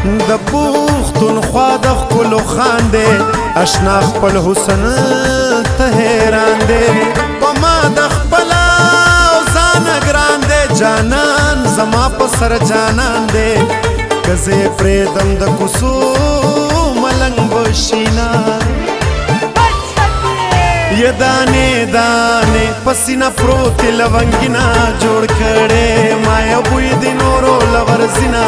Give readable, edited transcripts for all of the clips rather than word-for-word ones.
د پښتونخوا د ښکلو خان دی اشنا خپل حسن ته حیران دی په ما د خپله او ځانه ګران دی جانان زما په سر جانان دی که زه یې پرېږدم د کوڅو ملنګ به شینا ये दाने दाने पसीना प्रोती लवंगिना जोड़ खड़े माया बुई दिनोरो लवर्जिना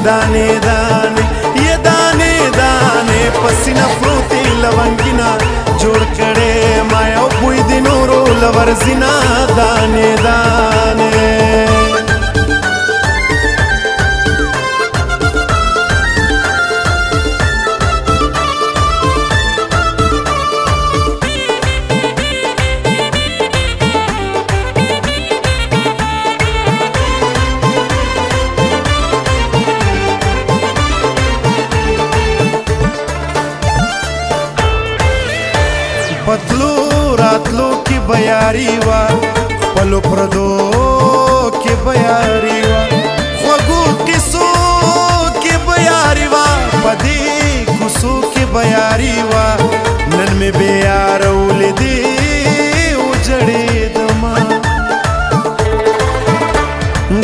दाने दाने ये दाने दाने पसीना प्रोती लवंगिना जोड़ खड़े माया बुई दिनोरो लवर्जिना दाने दाने पतलू रातलू की बयारी वा पलो प्रदो की बयारी वा खगू किसो की बयारी वा पदी कुसो की बयारी वा नन में बेयार उले दी उजड़े दमा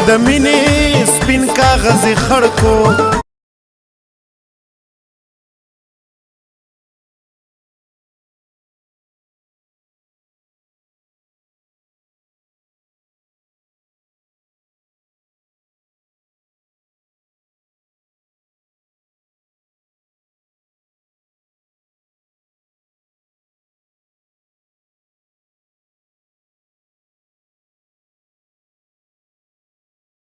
दमिने स्पिन कागज खड़को